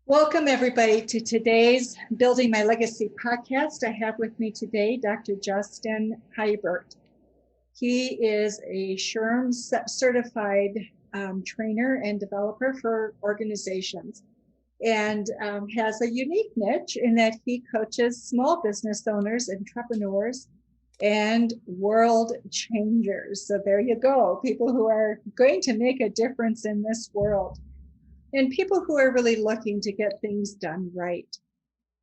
Welcome, everybody, to today's Building My Legacy podcast. I have with me today Dr. Justin Hiebert. He is a SHRM certified trainer and developer for organizations and has a unique niche in that he coaches small business owners, entrepreneurs, and world changers. So there you go, people who are going to make a difference in this world and people who are really looking to get things done right.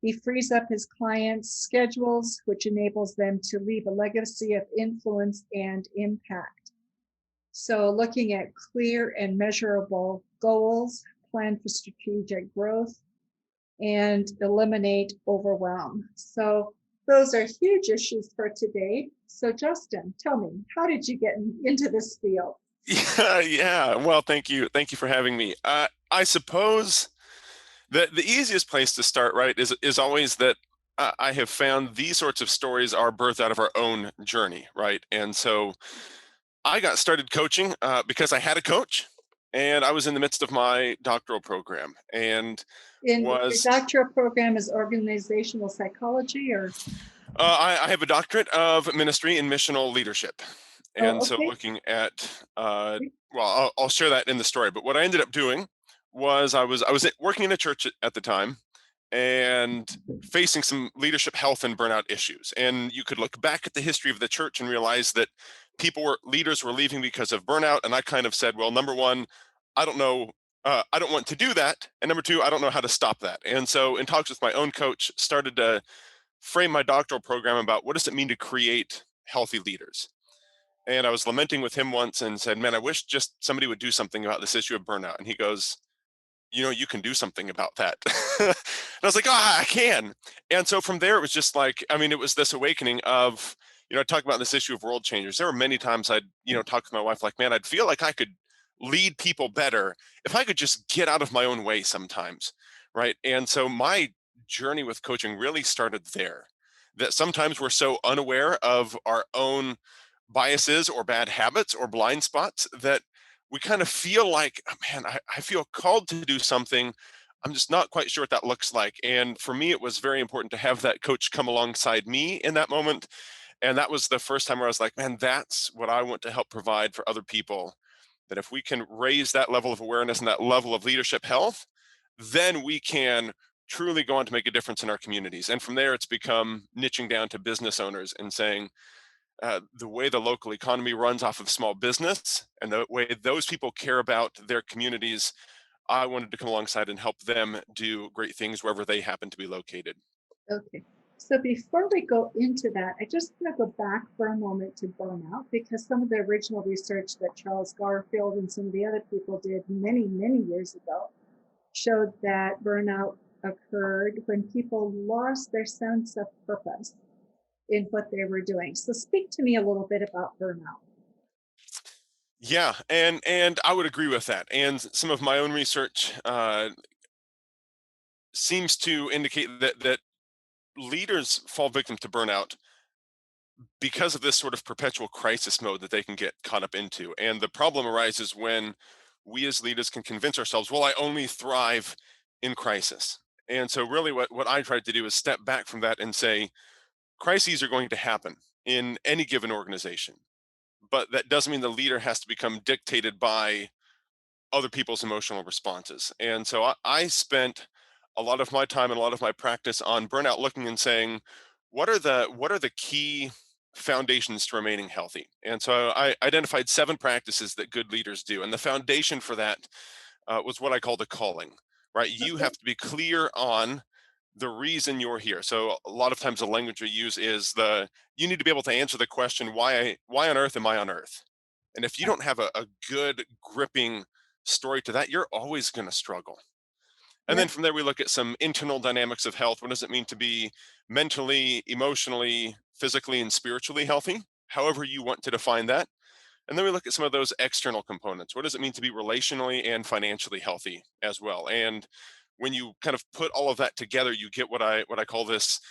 He frees up his clients' schedules, which enables them to leave a legacy of influence and impact. So, looking at clear and measurable goals, plan for strategic growth, and eliminate overwhelm. So, those are huge issues for today. So, Justin, tell me, how did you get into this field? Yeah. Well, thank you. Thank you for having me. I suppose that the easiest place to start, right, is always that I have found these sorts of stories are birthed out of our own journey, right? And so I got started coaching because I had a coach, and I was in the midst of my doctoral program, and In your was doctoral program is organizational psychology or I have a doctorate of ministry and missional leadership. oh, And so okay. looking at, well, I'll share that in the story. But what I ended up doing was I was working in a church at the time and facing some leadership health and burnout issues. And you could look back at the history of the church and realize that leaders were leaving because of burnout. And I kind of said, well, number one, I don't know. I don't want to do that. And number two, I don't know how to stop that. And so in talks with my own coach, started to frame my doctoral program about what does it mean to create healthy leaders. And I was lamenting with him once and said, man, I wish just somebody would do something about this issue of burnout. And he goes, you can do something about that. And I was like, I can. And so from there, it was just like, I mean, it was this awakening of, talk about this issue of world changers. There were many times I'd, talk to my wife, like, man, I'd feel like I could lead people better if I could just get out of my own way sometimes. Right. And so my journey with coaching really started there, that sometimes we're so unaware of our own biases or bad habits or blind spots that we kind of feel like, oh, man, I feel called to do something. I'm just not quite sure what that looks like. And for me, it was very important to have that coach come alongside me in that moment. And that was the first time where I was like, man, that's what I want to help provide for other people. That if we can raise that level of awareness and that level of leadership health, then we can truly go on to make a difference in our communities. And from there, it's become niching down to business owners and saying, the way the local economy runs off of small business and the way those people care about their communities, I wanted to come alongside and help them do great things wherever they happen to be located. Okay. So before we go into that, I just want to go back for a moment to burnout because some of the original research that Charles Garfield and some of the other people did many, many years ago showed that burnout occurred when people lost their sense of purpose in what they were doing. So speak to me a little bit about burnout. Yeah, and I would agree with that. And some of my own research seems to indicate that leaders fall victim to burnout because of this sort of perpetual crisis mode that they can get caught up into. And the problem arises when we as leaders can convince ourselves, well, I only thrive in crisis. And so really what I tried to do is step back from that and say, crises are going to happen in any given organization, but that doesn't mean the leader has to become dictated by other people's emotional responses. And so I spent a lot of my time and a lot of my practice on burnout looking and saying, what are the key foundations to remaining healthy? And so I identified 7 practices that good leaders do. And the foundation for that was what I call the calling, right? You Okay. have to be clear on the reason you're here. So a lot of times the language we use is you need to be able to answer the question, why on earth am I on earth? And if you don't have a good gripping story to that, you're always going to struggle. And then Yep. from there, we look at some internal dynamics of health. What does it mean to be mentally, emotionally, physically, and spiritually healthy? However, you want to define that. And then we look at some of those external components. What does it mean to be relationally and financially healthy as well? And when you kind of put all of that together, you get what I call this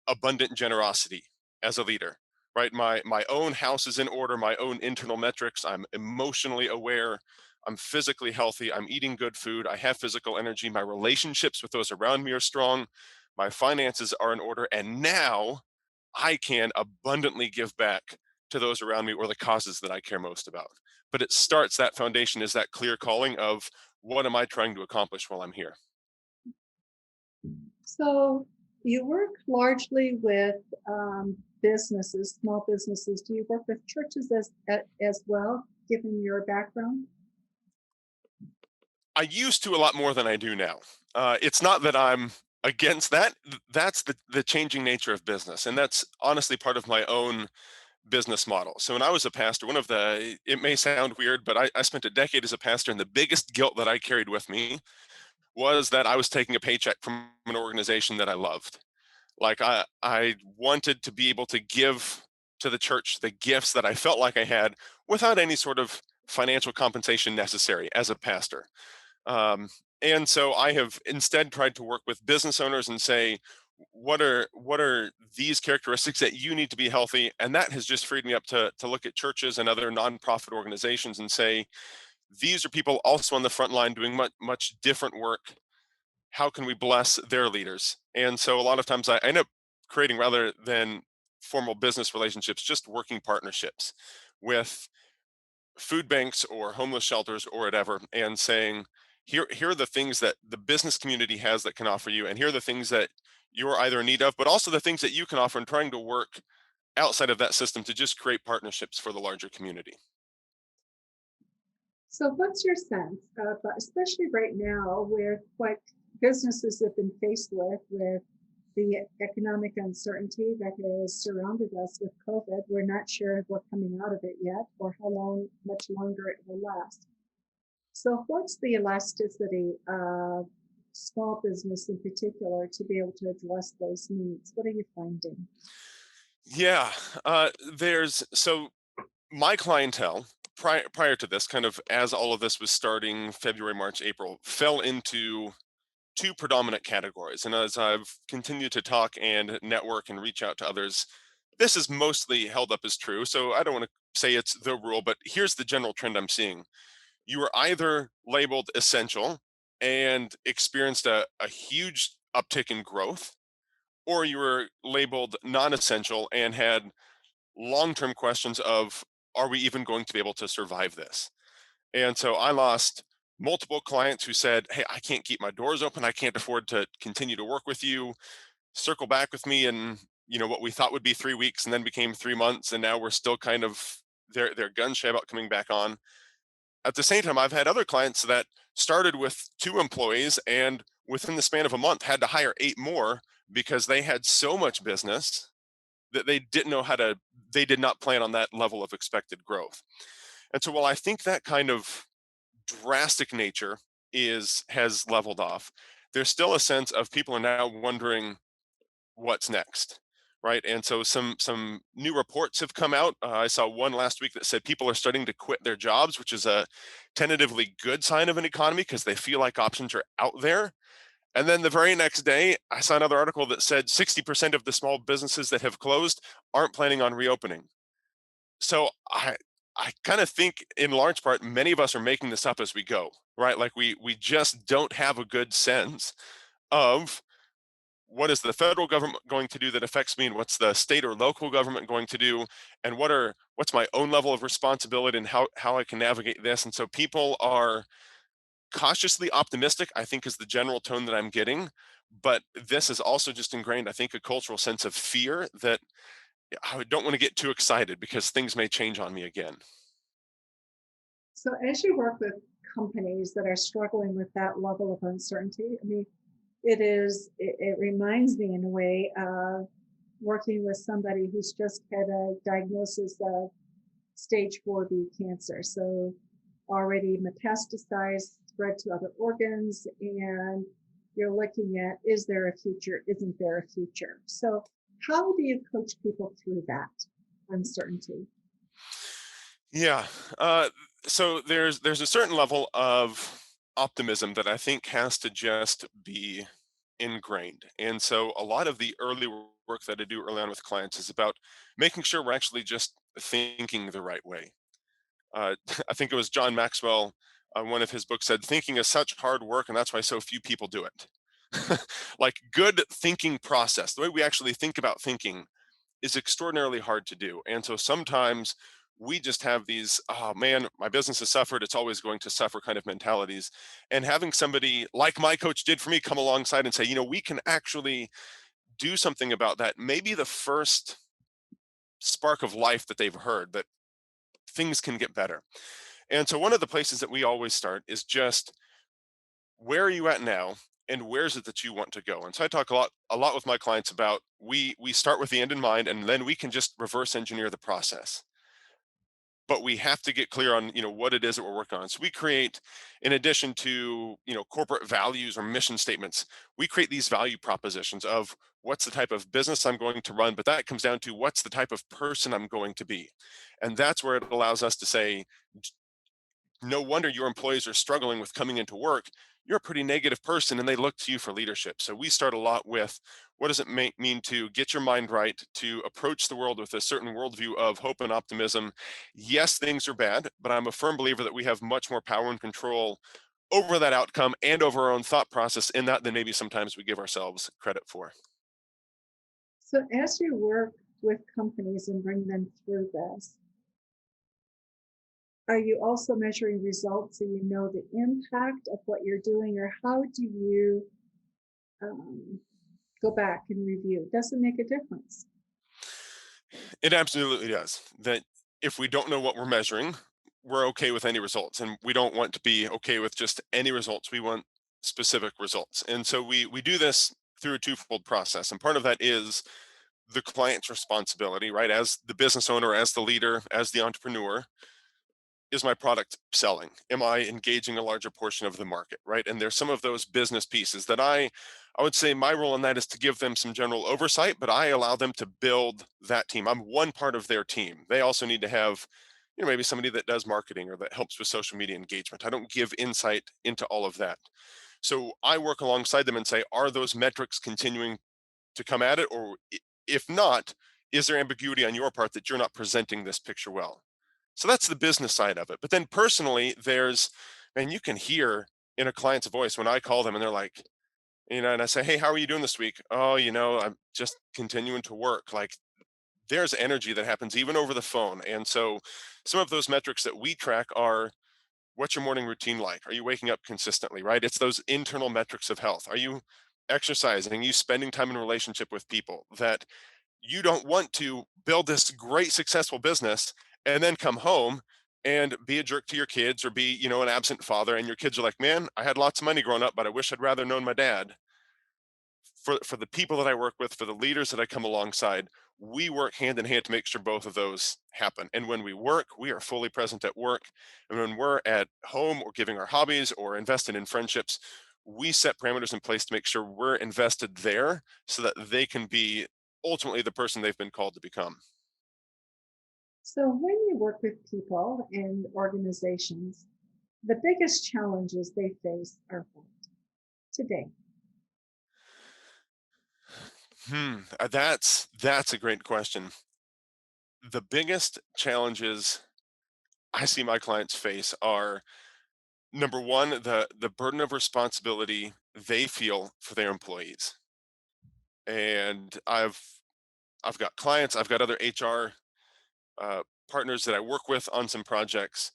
abundant generosity as a leader, right? My own house is in order, my own internal metrics. I'm emotionally aware. I'm physically healthy, I'm eating good food, I have physical energy, my relationships with those around me are strong, my finances are in order, and now I can abundantly give back to those around me or the causes that I care most about. But it starts, that foundation is that clear calling of what am I trying to accomplish while I'm here? So you work largely with businesses, small businesses. Do you work with churches as well, given your background? I used to a lot more than I do now. It's not that I'm against that. That's the changing nature of business. And that's honestly part of my own business model. So when I was a pastor, it may sound weird, but I spent a decade as a pastor. And the biggest guilt that I carried with me was that I was taking a paycheck from an organization that I loved. Like I wanted to be able to give to the church the gifts that I felt like I had without any sort of financial compensation necessary as a pastor. Um, and so I have instead tried to work with business owners and say, what are these characteristics that you need to be healthy? And that has just freed me up to look at churches and other nonprofit organizations and say, these are people also on the front line doing much different work. How can we bless their leaders? And so a lot of times I end up creating, rather than formal business relationships, just working partnerships with food banks or homeless shelters or whatever, and saying, here are the things that the business community has that can offer you, and here are the things that you're either in need of, but also the things that you can offer, and trying to work outside of that system to just create partnerships for the larger community. So what's your sense of, especially right now, with what businesses have been faced with the economic uncertainty that has surrounded us with COVID? We're not sure if we're coming out of it yet or how long, much longer it will last. So what's the elasticity of small business in particular to be able to address those needs? What are you finding? Yeah, there's so my clientele prior to this, kind of as all of this was starting, February, March, April, fell into two predominant categories. And as I've continued to talk and network and reach out to others, this is mostly held up as true. So I don't want to say it's the rule, but here's the general trend I'm seeing. You were either labeled essential and experienced a huge uptick in growth, or you were labeled non-essential and had long-term questions of, are we even going to be able to survive this? And so I lost multiple clients who said, hey, I can't keep my doors open, I can't afford to continue to work with you. Circle back with me in, what we thought would be 3 weeks and then became 3 months, and now we're still kind of, they're gun shy about coming back on. At the same time, I've had other clients that started with 2 employees and within the span of a month had to hire 8 more because they had so much business that they did not plan on that level of expected growth. And so while I think that kind of drastic nature is has leveled off, there's still a sense of people are now wondering what's next, right? And so some new reports have come out. I saw one last week that said people are starting to quit their jobs, which is a tentatively good sign of an economy because they feel like options are out there. And then the very next day, I saw another article that said 60% of the small businesses that have closed aren't planning on reopening. So I kind of think in large part many of us are making this up as we go, right? Like we just don't have a good sense of what is the federal government going to do that affects me, and what's the state or local government going to do, and what's my own level of responsibility and how I can navigate this. And so people are cautiously optimistic, I think, is the general tone that I'm getting. But this is also just ingrained, I think, a cultural sense of fear that I don't want to get too excited because things may change on me again. So as you work with companies that are struggling with that level of uncertainty, I mean, it reminds me in a way of working with somebody who's just had a diagnosis of stage 4B cancer. So already metastasized, spread to other organs, and you're looking at, is there a future? Isn't there a future? So how do you coach people through that uncertainty? Yeah. So there's a certain level of optimism that I think has to just be ingrained. And so a lot of the early work that I do early on with clients is about making sure we're actually just thinking the right way. I think it was John Maxwell One of his books said, thinking is such hard work, and that's why so few people do it. Like good thinking process, the way we actually think about thinking is extraordinarily hard to do. And so sometimes we just have these, oh man, my business has suffered, it's always going to suffer kind of mentalities. And having somebody like my coach did for me come alongside and say, we can actually do something about that, maybe the first spark of life that they've heard that things can get better. And so one of the places that we always start is just, where are you at now, and where is it that you want to go? And so I talk a lot with my clients about, we start with the end in mind, and then we can just reverse engineer the process. But we have to get clear on what it is that we're working on. So we create, in addition to corporate values or mission statements, we create these value propositions of what's the type of business I'm going to run, but that comes down to what's the type of person I'm going to be. And that's where it allows us to say, no wonder your employees are struggling with coming into work. You're a pretty negative person, and they look to you for leadership. So we start a lot with, what does it mean to get your mind right, to approach the world with a certain worldview of hope and optimism? Yes, things are bad, but I'm a firm believer that we have much more power and control over that outcome and over our own thought process in that than maybe sometimes we give ourselves credit for. So as you work with companies and bring them through this, are you also measuring results so you know the impact of what you're doing, or how do you um, go back and review? Does it make a difference? It absolutely does. That if we don't know what we're measuring, we're okay with any results. And we don't want to be okay with just any results. We want specific results. And so we do this through a twofold process. And part of that is the client's responsibility, right? As the business owner, as the leader, as the entrepreneur, is my product selling? Am I engaging a larger portion of the market, right? And there's some of those business pieces that I would say my role in that is to give them some general oversight, but I allow them to build that team. I'm one part of their team. They also need to have, maybe somebody that does marketing or that helps with social media engagement. I don't give insight into all of that. So I work alongside them and say, are those metrics continuing to come at it? Or if not, is there ambiguity on your part that you're not presenting this picture well? So that's the business side of it. But then personally, man, you can hear in a client's voice when I call them and they're like, and I say, hey, how are you doing this week? Oh, I'm just continuing to work. Like, there's energy that happens even over the phone. And so some of those metrics that we track are, what's your morning routine like? Are you waking up consistently, right? It's those internal metrics of health. Are you exercising? Are you spending time in relationship with people that you don't want to build this great successful business and then come home and be a jerk to your kids, or be an absent father, and your kids are like, man, I had lots of money growing up, but I wish I'd rather known my dad. For the people that I work with, for the leaders that I come alongside, we work hand in hand to make sure both of those happen. And when we work, we are fully present at work. And when we're at home or giving our hobbies or invested in friendships, we set parameters in place to make sure we're invested there so that they can be ultimately the person they've been called to become. So when you work with people and organizations, the biggest challenges they face are what today? That's a great question. The biggest challenges I see my clients face are, number one, the burden of responsibility they feel for their employees. And I've got clients, I've got other HR partners that I work with on some projects.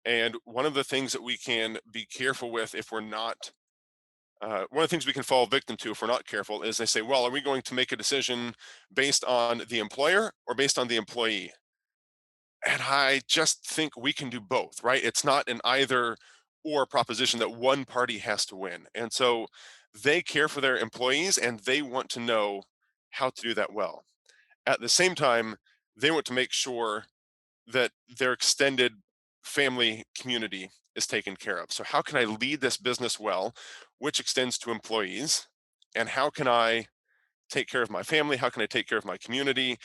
And one of the things that we can be careful with, if we're not, one of the things we can fall victim to if we're not careful, is they say, well, are we going to make a decision based on the employer or based on the employee? And I just think we can do both, right? It's not an either or proposition that one party has to win. And so they care for their employees and they want to know how to do that well. At the same time, they want to make sure that their extended family community is taken care of. So, how can I lead this business well, which extends to employees? And how can I take care of my family? How can I take care of my community?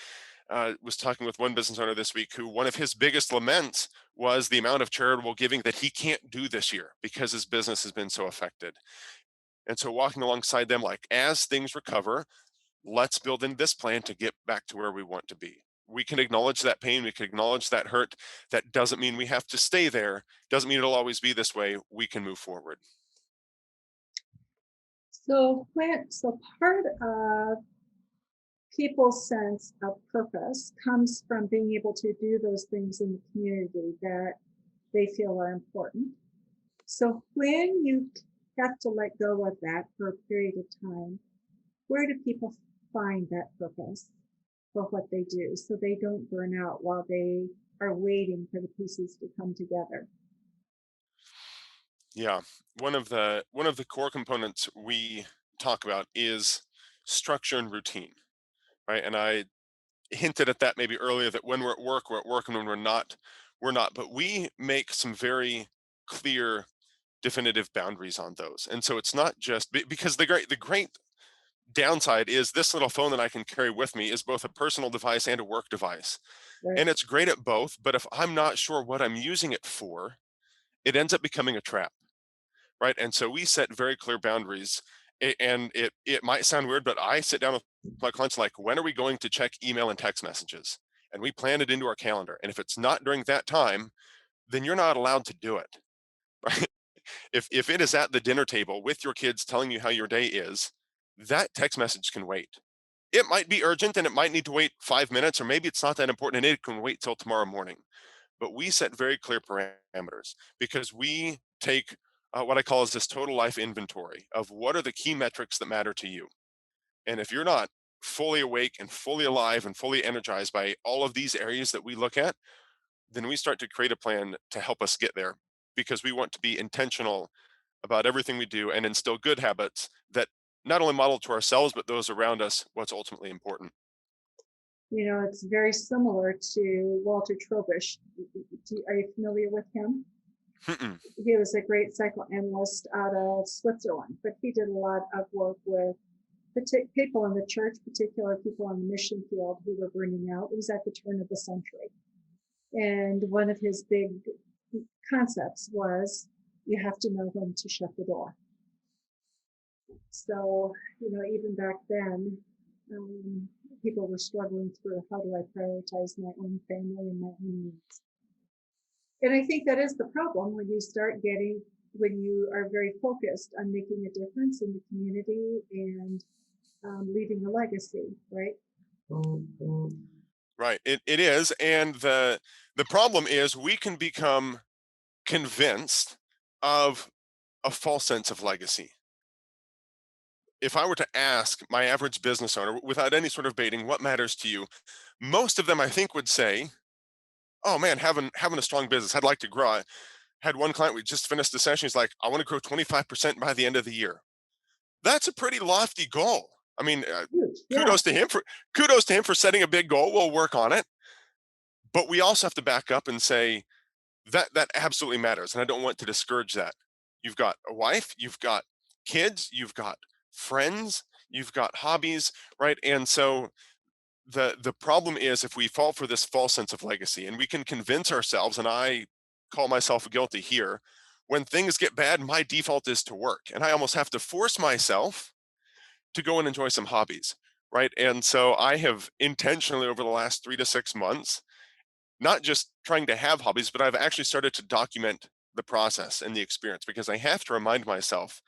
Was talking with one business owner this week who, one of his biggest laments was the amount of charitable giving that he can't do this year because his business has been so affected. And so, walking alongside them, like, as things recover, let's build in this plan to get back to where we want to be. we can acknowledge that pain, we can acknowledge that hurt. That doesn't mean we have to stay there, doesn't mean it'll always be this way. We can move forward. So part of people's sense of purpose comes from being able to do those things in the community that they feel are important. So when you have to let go of that for a period of time, where do people find that purpose for what they do so they don't burn out while they are waiting for the pieces to come together? Yeah, one of the core components we talk about is structure and routine, right? And I hinted at that maybe earlier, that when we're at work, and when we're not. But we make some very clear, definitive boundaries on those. And so it's not just because the great downside is this little phone that I can carry with me is both a personal device and a work device. Right. And it's great at both, but if I'm not sure what I'm using it for, it ends up becoming a trap, right? And so we set very clear boundaries. And it might sound weird, but I sit down with my clients like, when are we going to check email and text messages? And we plan it into our calendar. And if it's not during that time, then you're not allowed to do it. Right? If it is at the dinner table with your kids telling you how your day is, that text message can wait. It might be urgent and it might need to wait 5 minutes, or maybe it's not that important and it can wait till tomorrow morning. But we set very clear parameters because we take what I call is this total life inventory of what are the key metrics that matter to you. And if you're not fully awake and fully alive and fully energized by all of these areas that we look at, then we start to create a plan to help us get there, because we want to be intentional about everything we do and instill good habits that not only model to ourselves, but those around us what's ultimately important. It's very similar to Walter Trobisch. Are you familiar with him? Mm-mm. He was a great psychoanalyst out of Switzerland, but he did a lot of work with people in the church, particular people on the mission field who were burning out. It was at the turn of the century. And one of his big concepts was you have to know when to shut the door. So, even back then, um, people were struggling through how do I prioritize my own family and my own needs. And I think that is the problem when you are very focused on making a difference in the community and leaving a legacy, right? Right. It is. And the problem is we can become convinced of a false sense of legacy. If I were to ask my average business owner without any sort of baiting, what matters to you? Most of them I think would say, oh man, having a strong business. I'd like to grow. I had one client, we just finished the session. He's like, I want to grow 25% by the end of the year. That's a pretty lofty goal. I mean, Huge. Yeah. kudos to him for setting a big goal. We'll work on it. But we also have to back up and say that absolutely matters. And I don't want to discourage that. You've got a wife, you've got kids, you've got friends, you've got hobbies, right? And so the problem is if we fall for this false sense of legacy, and we can convince ourselves, and I call myself guilty here, when things get bad, my default is to work. And I almost have to force myself to go and enjoy some hobbies, right? And so I have intentionally over the last 3 to 6 months, not just trying to have hobbies, but I've actually started to document the process and the experience, because I have to remind myself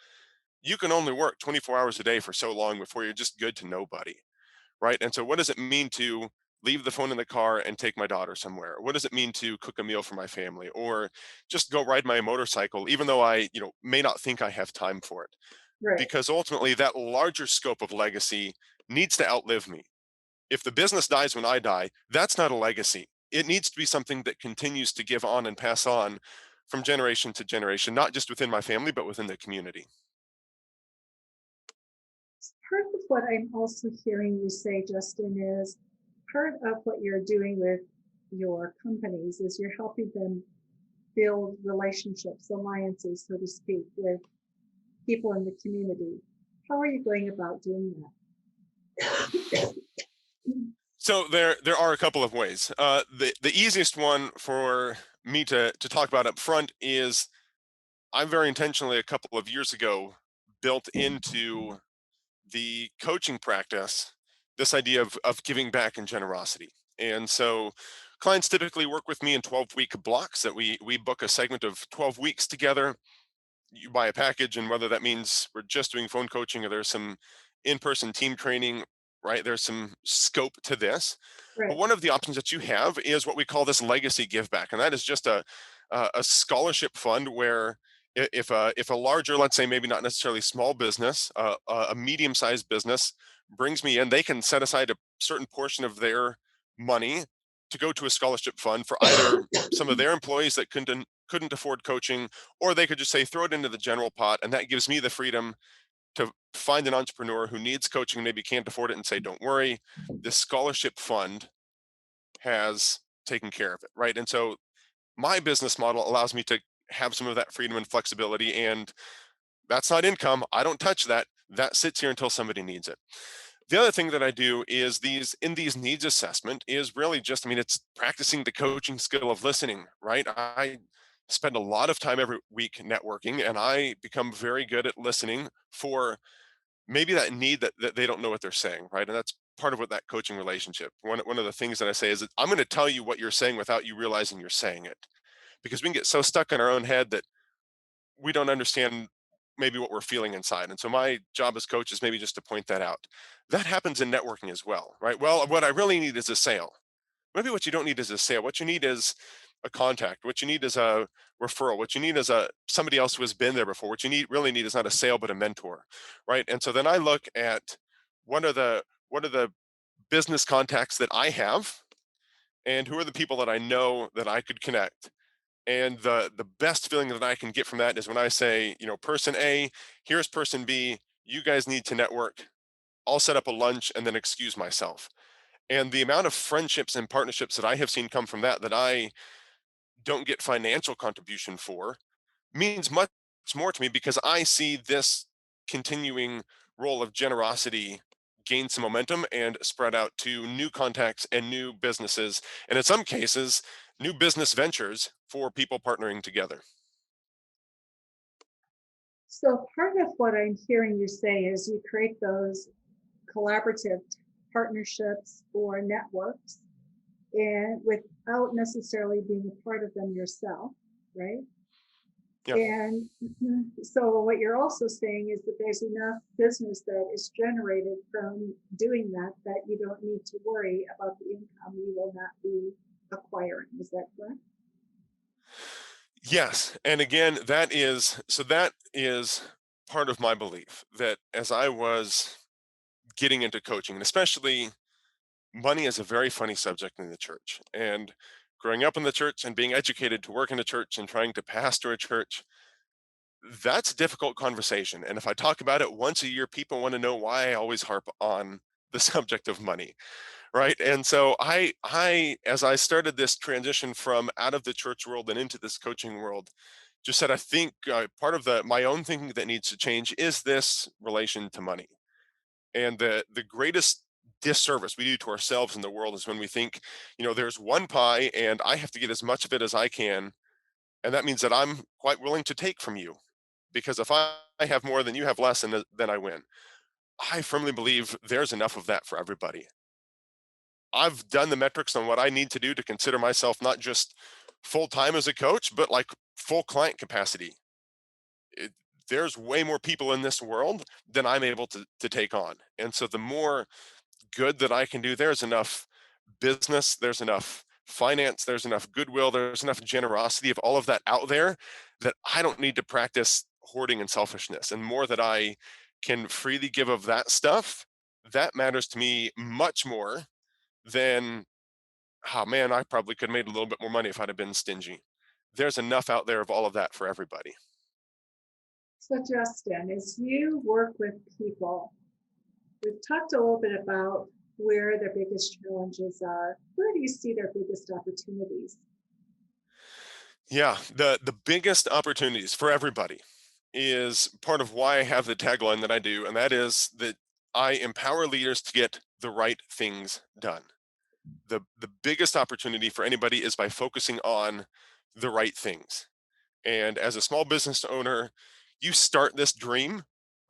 you can only work 24 hours a day for so long before you're just good to nobody, right? And so what does it mean to leave the phone in the car and take my daughter somewhere? What does it mean to cook a meal for my family, or just go ride my motorcycle even though I, may not think I have time for it? Right. Because ultimately that larger scope of legacy needs to outlive me. If the business dies when I die, that's not a legacy. It needs to be something that continues to give on and pass on from generation to generation, not just within my family, but within the community. Part of what I'm also hearing you say, Justin, is part of what you're doing with your companies is you're helping them build relationships, alliances, so to speak, with people in the community. How are you going about doing that? So there are a couple of ways. The easiest one for me to talk about up front is I very intentionally a couple of years ago built into the coaching practice this idea of giving back and generosity. And so clients typically work with me in 12-week blocks that we book a segment of 12 weeks together. You buy a package, and whether that means we're just doing phone coaching or there's some in-person team training, right? There's some scope to this. But Right. one of the options that you have is what we call this legacy give back, and that is just a scholarship fund where if a larger, let's say maybe not necessarily small business, a medium-sized business brings me in, they can set aside a certain portion of their money to go to a scholarship fund for either some of their employees that couldn't afford coaching, or they could just say throw it into the general pot, and that gives me the freedom to find an entrepreneur who needs coaching, maybe can't afford it, and say, don't worry, this scholarship fund has taken care of it, right? And so my business model allows me to have some of that freedom and flexibility, and that's not income. I don't touch that. That sits here until somebody needs it. The other thing that I do is these needs assessment is really just, I mean, it's practicing the coaching skill of listening, right? I spend a lot of time every week networking, and I become very good at listening for maybe that need that they don't know what they're saying, right? And that's part of what that coaching relationship. One of the things that I say is that I'm going to tell you what you're saying without you realizing you're saying it, because we can get so stuck in our own head that we don't understand maybe what we're feeling inside. And so my job as coach is maybe just to point that out. That happens in networking as well, right? Well, what I really need is a sale. Maybe what you don't need is a sale. What you need is a contact. What you need is a referral. What you need is a somebody else who has been there before. What you really need is not a sale but a mentor, right? And so then I look at what are the business contacts that I have, and who are the people that I know that I could connect. And the best feeling that I can get from that is when I say, person A, here's person B, you guys need to network. I'll set up a lunch and then excuse myself. And the amount of friendships and partnerships that I have seen come from that I don't get financial contribution for means much more to me, because I see this continuing role of generosity gain some momentum and spread out to new contacts and new businesses, and in some cases, new business ventures for people partnering together. So part of what I'm hearing you say is you create those collaborative partnerships or networks and without necessarily being a part of them yourself, right? Yeah. And so what you're also saying is that there's enough business that is generated from doing that that you don't need to worry about the income you will not be acquiring. Is that correct? Yes. And again, that is part of my belief that as I was getting into coaching, and especially money is a very funny subject in the church. And growing up in the church and being educated to work in a church and trying to pastor a church, that's a difficult conversation. And if I talk about it once a year, people want to know why I always harp on the subject of money, right? And so as I started this transition from out of the church world and into this coaching world, just said I think part of the my own thinking that needs to change is this relation to money. And the greatest disservice we do to ourselves in the world is when we think, there's one pie and I have to get as much of it as I can, and that means that I'm quite willing to take from you, because if I have more than you have less, and then I win. I firmly believe there's enough of that for everybody. I've done the metrics on what I need to do to consider myself not just full time as a coach, but like full client capacity. It, there's way more people in this world than I'm able to take on. And so the more good that I can do, there's enough business, there's enough finance, there's enough goodwill, there's enough generosity of all of that out there, that I don't need to practice hoarding and selfishness. And more that I can freely give of that stuff, that matters to me much more than, oh man, I probably could have made a little bit more money if I'd have been stingy. There's enough out there of all of that for everybody. So Justin, as you work with people, we've talked a little bit about where their biggest challenges are. Where do you see their biggest opportunities? Yeah, the biggest opportunities for everybody is part of why I have the tagline that I do, and that is that I empower leaders to get the right things done. The biggest opportunity for anybody is by focusing on the right things. And as a small business owner, you start this dream,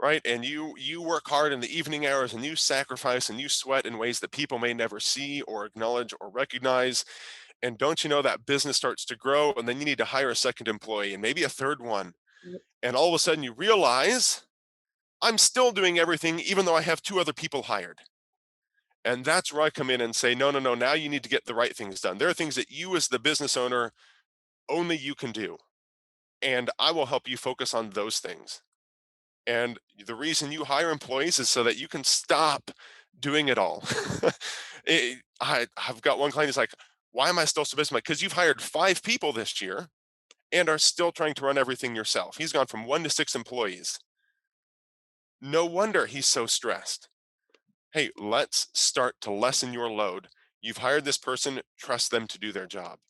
right? And you work hard in the evening hours and you sacrifice and you sweat in ways that people may never see or acknowledge or recognize. And don't you know that business starts to grow and then you need to hire a second employee and maybe a third one. And all of a sudden you realize I'm still doing everything even though I have two other people hired. And that's where I come in and say, no, no, no, now you need to get the right things done. There are things that you as the business owner only you can do. And I will help you focus on those things. And the reason you hire employees is so that you can stop doing it all. I've got one client who's like, why am I still so busy? I'm like, because you've hired 5 people this year and are still trying to run everything yourself. He's gone from 1 to 6 employees. No wonder he's so stressed. Hey, let's start to lessen your load. You've hired this person, trust them to do their job.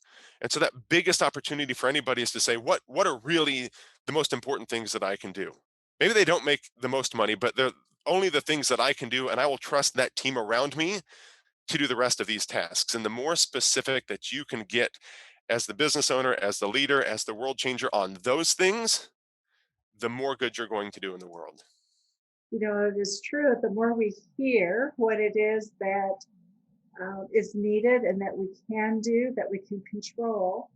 And so that biggest opportunity for anybody is to say, what are really the most important things that I can do? Maybe they don't make the most money, but they're only the things that I can do, and I will trust that team around me to do the rest of these tasks. And the more specific that you can get as the business owner, as the leader, as the world changer on those things, the more good you're going to do in the world. It is true. The more we hear what it is that is needed and that we can do, that we can control,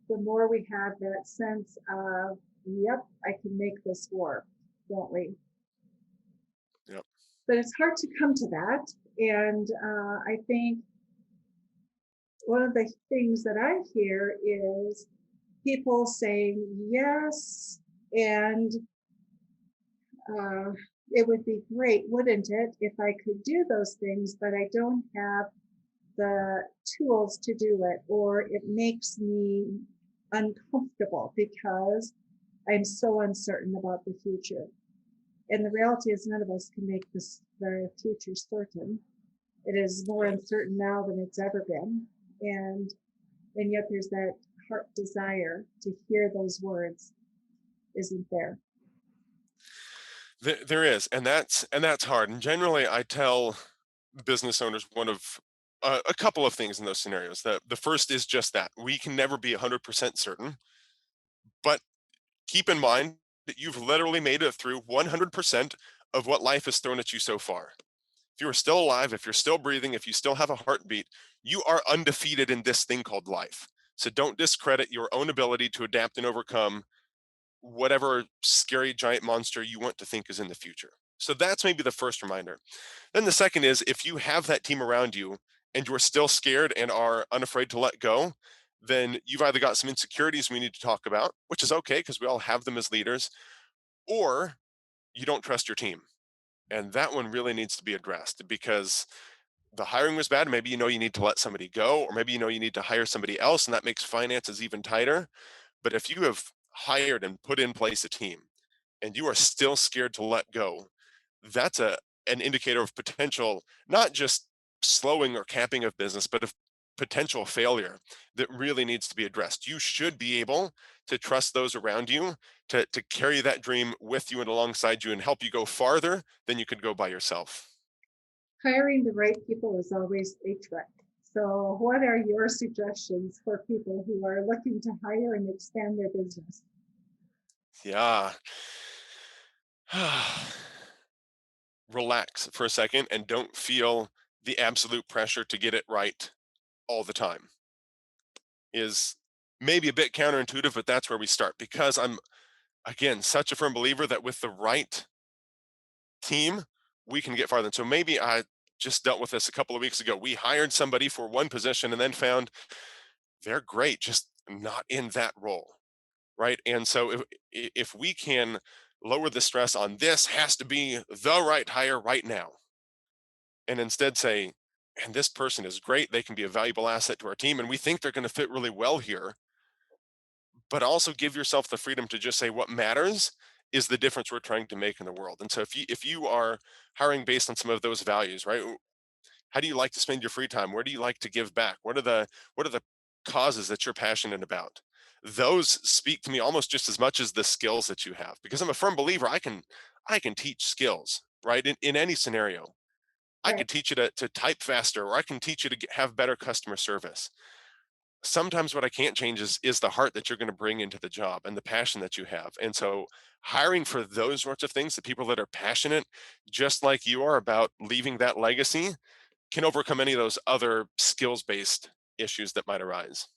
the more we have that sense of, yep, I can make this work, don't we? Yep. But it's hard to come to that. And I think one of the things that I hear is people saying yes, and it would be great, wouldn't it, if I could do those things, but I don't have the tools to do it, or it makes me uncomfortable because I'm so uncertain about the future. And the reality is none of us can make the future certain. It is more Right. uncertain now than it's ever been. And yet there's that heart desire to hear those words, isn't there? There is, and that's hard. And generally, I tell business owners one of a couple of things in those scenarios. The first is just that we can never be 100% certain, but keep in mind that you've literally made it through 100% of what life has thrown at you so far. If you are still alive, if you're still breathing, if you still have a heartbeat, you are undefeated in this thing called life. So don't discredit your own ability to adapt and overcome whatever scary giant monster you want to think is in the future. So that's maybe the first reminder. Then the second is if you have that team around you and you're still scared and are unafraid to let go, then you've either got some insecurities we need to talk about, which is okay because we all have them as leaders, or you don't trust your team. And that one really needs to be addressed because the hiring was bad. Maybe you need to let somebody go, or maybe you need to hire somebody else, and that makes finances even tighter. But if you have hired and put in place a team and you are still scared to let go, that's an indicator of potential, not just slowing or capping of business, but of potential failure that really needs to be addressed. You should be able to trust those around you to carry that dream with you and alongside you and help you go farther than you could go by yourself. Hiring the right people is always a trick. So, what are your suggestions for people who are looking to hire and expand their business? Yeah. Relax for a second and don't feel the absolute pressure to get it right all the time is maybe a bit counterintuitive, but that's where we start because I'm, again, such a firm believer that with the right team, we can get farther. And so maybe I just dealt with this a couple of weeks ago. We hired somebody for one position and then found they're great, just not in that role. Right. And so if we can lower the stress on this has to be the right hire right now, and instead say, and this person is great, they can be a valuable asset to our team, and we think they're going to fit really well here, but also give yourself the freedom to just say what matters is the difference we're trying to make in the world. And so if you are hiring based on some of those values, right? How do you like to spend your free time? Where do you like to give back? What are the causes that you're passionate about? Those speak to me almost just as much as the skills that you have, because I'm a firm believer I can teach skills, right? In any scenario. I Right. could teach you to type faster, or I can teach you to have better customer service. sometimes what I can't change is the heart that you're going to bring into the job and the passion that you have. And so hiring for those sorts of things, the people that are passionate, just like you are about leaving that legacy, can overcome any of those other skills-based issues that might arise.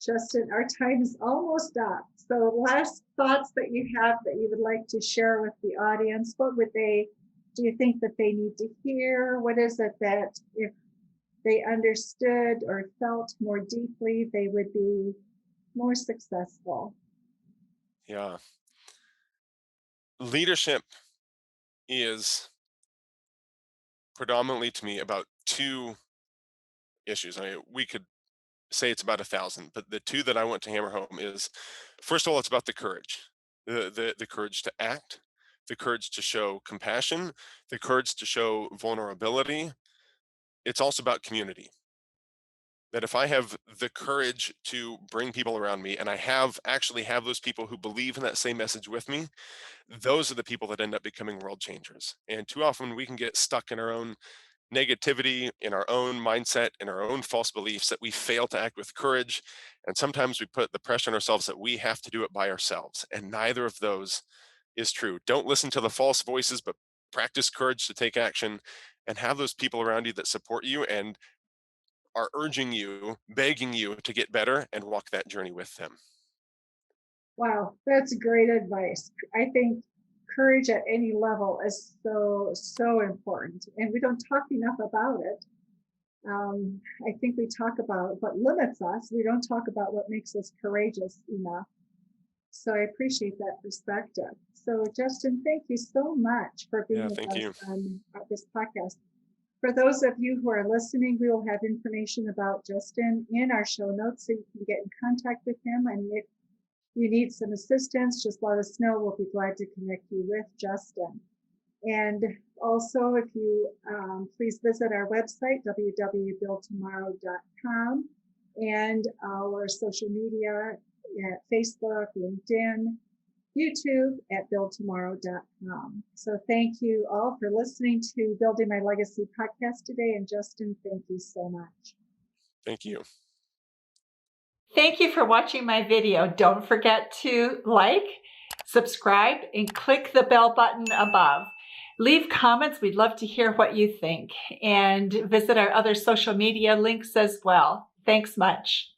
Justin, our time is almost up. So last thoughts that you have that you would like to share with the audience, what would they, do you think that they need to hear? What is it that if they understood or felt more deeply, they would be more successful? Yeah. Leadership is predominantly to me about two issues. We could say it's about 1,000, but the two that I want to hammer home is, first of all, it's about the courage, the courage to act, the courage to show compassion, the courage to show vulnerability. It's also about community. That if I have the courage to bring people around me, and I actually have those people who believe in that same message with me, those are the people that end up becoming world changers. And too often we can get stuck in our own negativity, in our own mindset, in our own false beliefs, that we fail to act with courage. And sometimes we put the pressure on ourselves that we have to do it by ourselves. And neither of those is true. Don't listen to the false voices, but practice courage to take action, and have those people around you that support you and are urging you, begging you to get better, and walk that journey with them. Wow, that's great advice. I think courage at any level is so important, and we don't talk enough about it. I think we talk about what limits us. We don't talk about what makes us courageous enough. So I appreciate that perspective. So Justin, thank you so much for being Yeah, with thank us you. on this podcast. For those of you who are listening, we will have information about Justin in our show notes so you can get in contact with him. And if you need some assistance, just let us know. We'll be glad to connect you with Justin. And also, if you please visit our website, www.buildtomorrow.com, and our social media at Facebook, LinkedIn, YouTube at buildtomorrow.com. So thank you all for listening to Building My Legacy podcast today. And Justin, thank you so much. Thank you. Thank you for watching my video. Don't forget to like, subscribe, and click the bell button above. Leave comments. We'd love to hear what you think. And visit our other social media links as well. Thanks much.